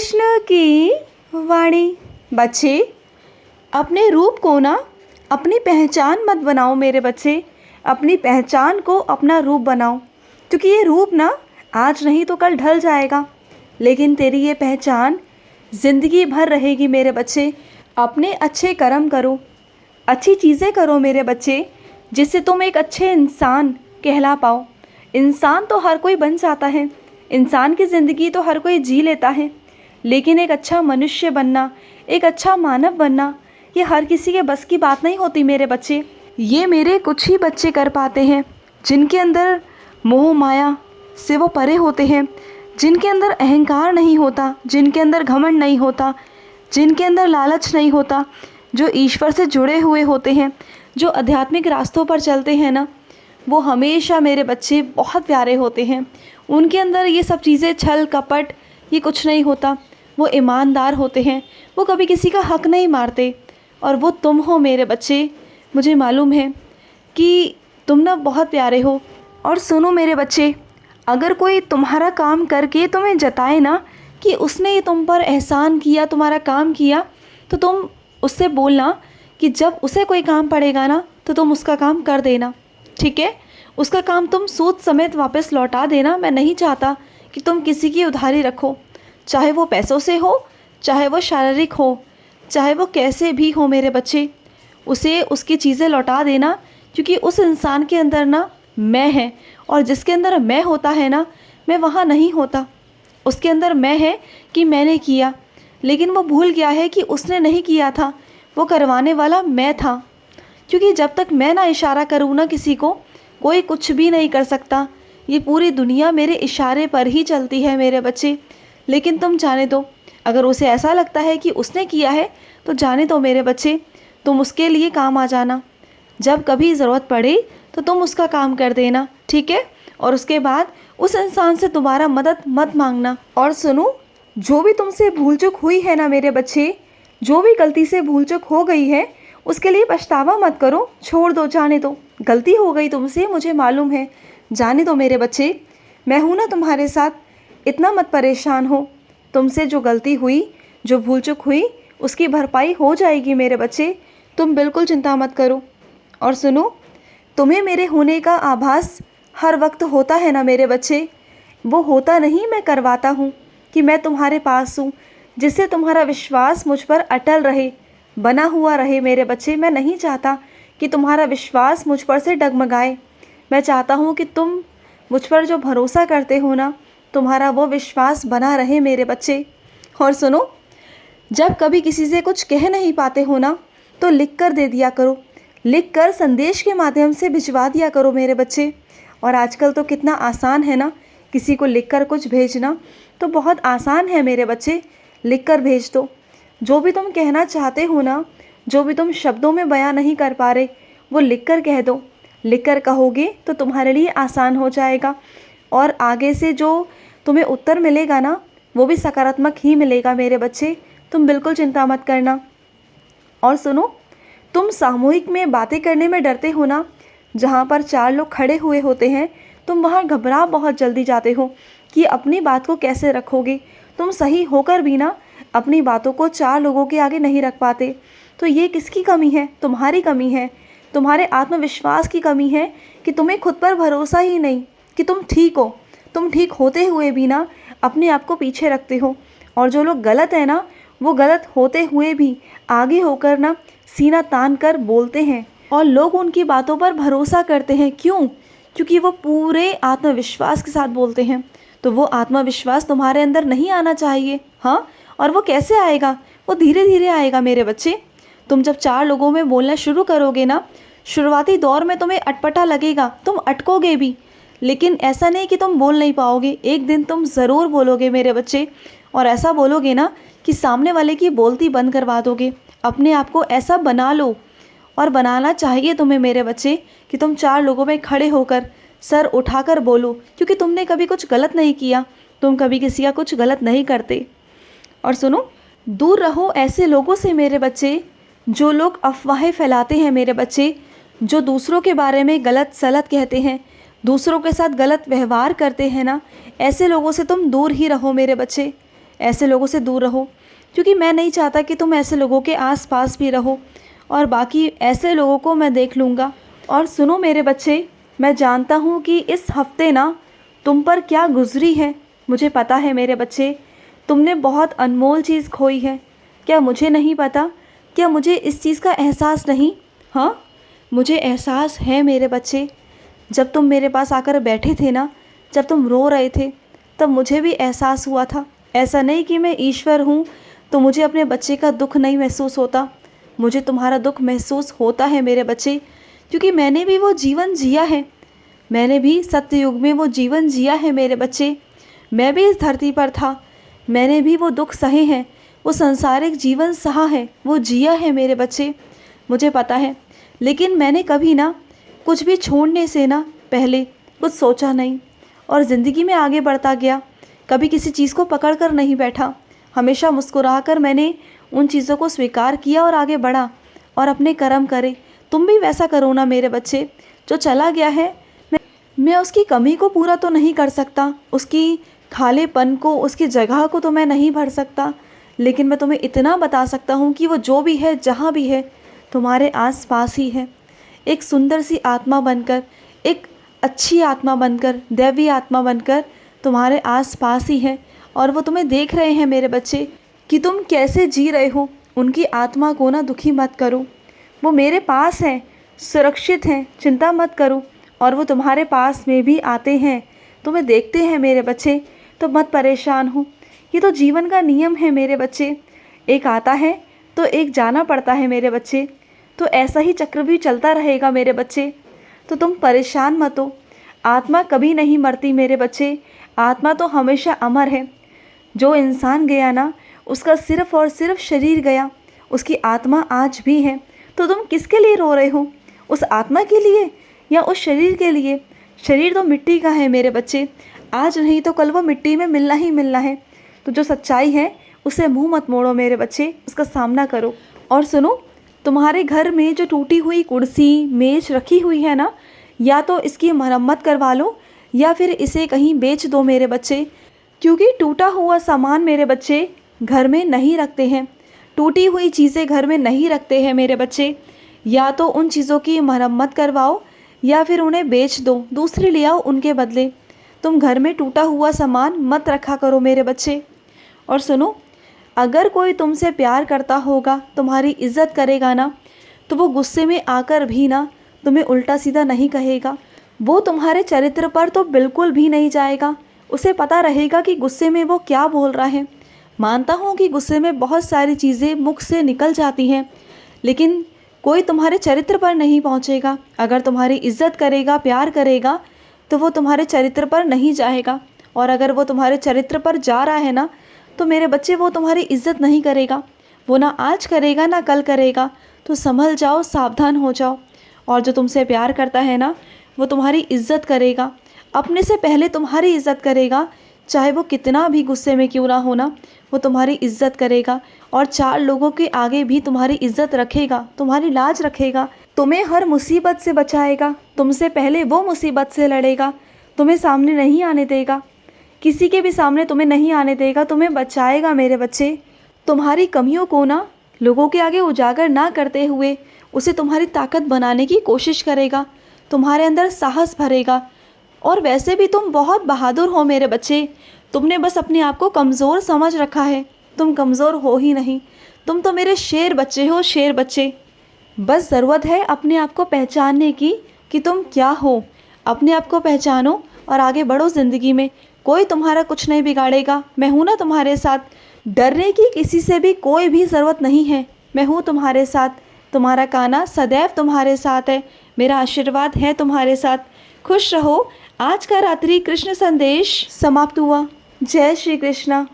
कृष्ण की वाणी। बच्चे, अपने रूप को ना अपनी पहचान मत बनाओ मेरे बच्चे। अपनी पहचान को अपना रूप बनाओ, क्योंकि ये रूप ना आज नहीं तो कल ढल जाएगा, लेकिन तेरी ये पहचान ज़िंदगी भर रहेगी मेरे बच्चे। अपने अच्छे कर्म करो, अच्छी चीज़ें करो मेरे बच्चे, जिससे तुम एक अच्छे इंसान कहला पाओ। इंसान तो हर कोई बन जाता है, इंसान की ज़िंदगी तो हर कोई जी लेता है, लेकिन एक अच्छा मनुष्य बनना, एक अच्छा मानव बनना, ये हर किसी के बस की बात नहीं होती मेरे बच्चे। ये मेरे कुछ ही बच्चे कर पाते हैं, जिनके अंदर मोह माया से वो परे होते हैं, जिनके अंदर अहंकार नहीं होता, जिनके अंदर घमंड नहीं होता, जिनके अंदर लालच नहीं होता, जो ईश्वर से जुड़े हुए होते हैं, जो आध्यात्मिक रास्तों पर चलते हैं ना, वो हमेशा मेरे बच्चे बहुत प्यारे होते हैं। उनके अंदर ये सब चीज़ें, छल कपट, ये कुछ नहीं होता। वो ईमानदार होते हैं, वो कभी किसी का हक नहीं मारते। और वो तुम हो मेरे बच्चे। मुझे मालूम है कि तुम ना बहुत प्यारे हो। और सुनो मेरे बच्चे, अगर कोई तुम्हारा काम करके तुम्हें जताए ना कि उसने ये तुम पर एहसान किया, तुम्हारा काम किया, तो तुम उससे बोलना कि जब उसे कोई काम पड़ेगा ना तो तुम उसका काम कर देना, ठीक है? उसका काम तुम सूद समेत वापस लौटा देना। मैं नहीं चाहता कि तुम किसी की उधारी रखो, चाहे वो पैसों से हो, चाहे वो शारीरिक हो, चाहे वो कैसे भी हो मेरे बच्चे। उसे उसकी चीज़ें लौटा देना, क्योंकि उस इंसान के अंदर ना मैं है, और जिसके अंदर मैं होता है ना, मैं वहाँ नहीं होता। उसके अंदर मैं है कि मैंने किया, लेकिन वो भूल गया है कि उसने नहीं किया था, वो करवाने वाला मैं था। क्योंकि जब तक मैं ना इशारा करूँ ना किसी को, कोई कुछ भी नहीं कर सकता। ये पूरी दुनिया मेरे इशारे पर ही चलती है मेरे बच्चे। लेकिन तुम जाने दो, अगर उसे ऐसा लगता है कि उसने किया है तो जाने दो मेरे बच्चे। तुम उसके लिए काम आ जाना, जब कभी ज़रूरत पड़े तो तुम उसका काम कर देना, ठीक है? और उसके बाद उस इंसान से दोबारा मदद मत मांगना। और सुनो, जो भी तुमसे भूल चूक हुई है ना मेरे बच्चे, जो भी गलती से भूल चूक हो गई है, उसके लिए पछतावा मत करो, छोड़ दो, जाने दो। गलती हो गई तुमसे, मुझे मालूम है, जाने दो मेरे बच्चे। मैं हूँ ना तुम्हारे साथ, इतना मत परेशान हो। तुमसे जो गलती हुई, जो भूल चूक हुई, उसकी भरपाई हो जाएगी मेरे बच्चे, तुम बिल्कुल चिंता मत करो। और सुनो, तुम्हें मेरे होने का आभास हर वक्त होता है ना मेरे बच्चे, वो होता नहीं, मैं करवाता हूँ कि मैं तुम्हारे पास हूँ, जिससे तुम्हारा विश्वास मुझ पर अटल रहे, बना हुआ रहे मेरे बच्चे। मैं नहीं चाहता कि तुम्हारा विश्वास मुझ पर से डगमगाए। मैं चाहता हूँ कि तुम मुझ पर जो भरोसा करते हो ना, तुम्हारा वो विश्वास बना रहे मेरे बच्चे। और सुनो, जब कभी किसी से कुछ कह नहीं पाते हो ना, तो लिख कर दे दिया करो, लिख कर संदेश के माध्यम से भिजवा दिया करो मेरे बच्चे। और आजकल तो कितना आसान है ना, किसी को लिख कर कुछ भेजना तो बहुत आसान है मेरे बच्चे। लिख कर भेज दो, जो भी तुम कहना चाहते हो ना, जो भी तुम शब्दों में बयां नहीं कर पा रहे, वो लिख कर कह दो। लिख कर कहोगे तो तुम्हारे लिए आसान हो जाएगा, और आगे से जो तुम्हें उत्तर मिलेगा ना, वो भी सकारात्मक ही मिलेगा मेरे बच्चे। तुम बिल्कुल चिंता मत करना। और सुनो, तुम सामूहिक में बातें करने में डरते हो ना, जहाँ पर 4 लोग खड़े हुए होते हैं, तुम वहाँ घबरा बहुत जल्दी जाते हो कि अपनी बात को कैसे रखोगे। तुम सही होकर भी ना अपनी बातों को 4 लोगों के आगे नहीं रख पाते। तो ये किसकी कमी है? तुम्हारी कमी है, तुम्हारे आत्मविश्वास की कमी है, कि तुम्हें खुद पर भरोसा ही नहीं कि तुम ठीक हो। तुम ठीक होते हुए भी ना अपने आप को पीछे रखते हो, और जो लोग गलत है ना, वो गलत होते हुए भी आगे होकर ना सीना तान कर बोलते हैं, और लोग उनकी बातों पर भरोसा करते हैं। क्यों? क्योंकि वो पूरे आत्मविश्वास के साथ बोलते हैं। तो वो आत्मविश्वास तुम्हारे अंदर नहीं आना चाहिए, हाँ? और वो कैसे आएगा? वो धीरे धीरे आएगा मेरे बच्चे। तुम जब 4 लोगों में बोलना शुरू करोगे ना, शुरुआती दौर में तुम्हें अटपटा लगेगा, तुम अटकोगे भी, लेकिन ऐसा नहीं कि तुम बोल नहीं पाओगे। एक दिन तुम ज़रूर बोलोगे मेरे बच्चे, और ऐसा बोलोगे ना कि सामने वाले की बोलती बंद करवा दोगे। अपने आप को ऐसा बना लो, और बनाना चाहिए तुम्हें मेरे बच्चे, कि तुम 4 लोगों में खड़े होकर सर उठाकर बोलो, क्योंकि तुमने कभी कुछ गलत नहीं किया, तुम कभी किसी का कुछ गलत नहीं करते। और सुनो, दूर रहो ऐसे लोगों से मेरे बच्चे, जो लोग अफवाहें फैलाते हैं मेरे बच्चे, जो दूसरों के बारे में गलत सलत कहते हैं, दूसरों के साथ गलत व्यवहार करते हैं ना, ऐसे लोगों से तुम दूर ही रहो मेरे बच्चे। ऐसे लोगों से दूर रहो, क्योंकि मैं नहीं चाहता कि तुम ऐसे लोगों के आसपास भी रहो, और बाकी ऐसे लोगों को मैं देख लूँगा। और सुनो मेरे बच्चे, मैं जानता हूँ कि इस हफ्ते ना तुम पर क्या गुजरी है। मुझे पता है मेरे बच्चे, तुमने बहुत अनमोल चीज़ खोई है। क्या मुझे नहीं पता? क्या मुझे इस चीज़ का एहसास नहीं? हाँ, मुझे एहसास है मेरे बच्चे। जब तुम मेरे पास आकर बैठे थे ना, जब तुम रो रहे थे, तब मुझे भी एहसास हुआ था। ऐसा नहीं कि मैं ईश्वर हूँ तो मुझे अपने बच्चे का दुख नहीं महसूस होता। मुझे तुम्हारा दुख महसूस होता है मेरे बच्चे, क्योंकि मैंने भी वो जीवन जिया है। मैंने भी सत्ययुग में वो जीवन जिया है मेरे बच्चे। मैं भी इस धरती पर था, मैंने भी वो दुख सहे हैं, वो संसारिक जीवन सहा है, वो जिया है मेरे बच्चे। मुझे पता है, लेकिन मैंने कभी ना कुछ भी छोड़ने से ना पहले कुछ सोचा नहीं, और ज़िंदगी में आगे बढ़ता गया। कभी किसी चीज़ को पकड़ कर नहीं बैठा, हमेशा मुस्कुरा कर मैंने उन चीज़ों को स्वीकार किया और आगे बढ़ा और अपने कर्म करे। तुम भी वैसा करो ना मेरे बच्चे। जो चला गया है, मैं उसकी कमी को पूरा तो नहीं कर सकता, उसकी खालीपन को, उसकी जगह को तो मैं नहीं भर सकता, लेकिन मैं तुम्हें इतना बता सकता हूँ कि वो जो भी है, जहाँ भी है, तुम्हारे आस पास ही है। एक सुंदर सी आत्मा बनकर, एक अच्छी आत्मा बनकर, दैवी आत्मा बनकर तुम्हारे आस पास ही है, और वो तुम्हें देख रहे हैं मेरे बच्चे कि तुम कैसे जी रहे हो। उनकी आत्मा को ना दुखी मत करो, वो मेरे पास हैं, सुरक्षित हैं, चिंता मत करो। और वो तुम्हारे पास में भी आते हैं, तुम्हें देखते हैं मेरे बच्चे, तो मत परेशान हो। ये तो जीवन का नियम है मेरे बच्चे, एक आता है तो एक जाना पड़ता है मेरे बच्चे। तो ऐसा ही चक्र भी चलता रहेगा मेरे बच्चे, तो तुम परेशान मत हो। आत्मा कभी नहीं मरती मेरे बच्चे, आत्मा तो हमेशा अमर है। जो इंसान गया ना, उसका सिर्फ और सिर्फ शरीर गया, उसकी आत्मा आज भी है। तो तुम किसके लिए रो रहे हो? उस आत्मा के लिए या उस शरीर के लिए? शरीर तो मिट्टी का है मेरे बच्चे, आज नहीं तो कल वो मिट्टी में मिलना ही मिलना है। तो जो सच्चाई है उसे मुंह मत मोड़ो मेरे बच्चे, उसका सामना करो। और सुनो, तुम्हारे घर में जो टूटी हुई कुर्सी मेज रखी हुई है ना, या तो इसकी मरम्मत करवा लो या फिर इसे कहीं बेच दो मेरे बच्चे, क्योंकि टूटा हुआ सामान मेरे बच्चे घर में नहीं रखते हैं, टूटी हुई चीज़ें घर में नहीं रखते हैं मेरे बच्चे। या तो उन चीज़ों की मरम्मत करवाओ या फिर उन्हें बेच दो, दूसरी ले आओ उनके बदले। तुम घर में टूटा हुआ सामान मत रखा करो मेरे बच्चे। और सुनो, अगर कोई तुमसे प्यार करता होगा, तुम्हारी इज्जत करेगा ना, तो वो गुस्से में आकर भी ना तुम्हें उल्टा सीधा नहीं कहेगा। वो तुम्हारे चरित्र पर तो बिल्कुल भी नहीं जाएगा। उसे पता रहेगा कि गुस्से में वो क्या बोल रहा है। मानता हूँ कि गुस्से में बहुत सारी चीज़ें मुख से निकल जाती हैं, लेकिन कोई तुम्हारे चरित्र पर नहीं पहुँचेगा। अगर तुम्हारी इज्जत करेगा, प्यार करेगा, तो वो तुम्हारे चरित्र पर नहीं जाएगा। और अगर वो तुम्हारे चरित्र पर जा रहा है ना, तो मेरे बच्चे वो तुम्हारी इज्जत नहीं करेगा। वो ना आज करेगा ना कल करेगा। तो संभल जाओ, सावधान हो जाओ। और जो तुमसे प्यार करता है ना, वो तुम्हारी इज्जत करेगा, अपने से पहले तुम्हारी इज्जत करेगा। चाहे वो कितना भी गुस्से में क्यों ना हो ना, वो तुम्हारी इज्जत करेगा, और चार लोगों के आगे भी तुम्हारी इज्जत रखेगा, तुम्हारी लाज रखेगा, तुम्हें हर मुसीबत से बचाएगा। तुमसे पहले वो मुसीबत से लड़ेगा, तुम्हें सामने नहीं आने देगा, किसी के भी सामने तुम्हें नहीं आने देगा, तुम्हें बचाएगा मेरे बच्चे। तुम्हारी कमियों को ना लोगों के आगे उजागर ना करते हुए उसे तुम्हारी ताकत बनाने की कोशिश करेगा, तुम्हारे अंदर साहस भरेगा। और वैसे भी तुम बहुत बहादुर हो मेरे बच्चे, तुमने बस अपने आप को कमज़ोर समझ रखा है। तुम कमज़ोर हो ही नहीं, तुम तो मेरे शेर बच्चे हो, शेर बच्चे। बस ज़रूरत है अपने आप को पहचानने की कि तुम क्या हो। अपने आप को पहचानो और आगे बढ़ो ज़िंदगी में। कोई तुम्हारा कुछ नहीं बिगाड़ेगा, मैं हूँ ना तुम्हारे साथ। डरने की किसी से भी कोई भी ज़रूरत नहीं है, मैं हूँ तुम्हारे साथ। तुम्हारा कान्हा सदैव तुम्हारे साथ है, मेरा आशीर्वाद है तुम्हारे साथ। खुश रहो। आज का रात्रि कृष्ण संदेश समाप्त हुआ। जय श्री कृष्णा।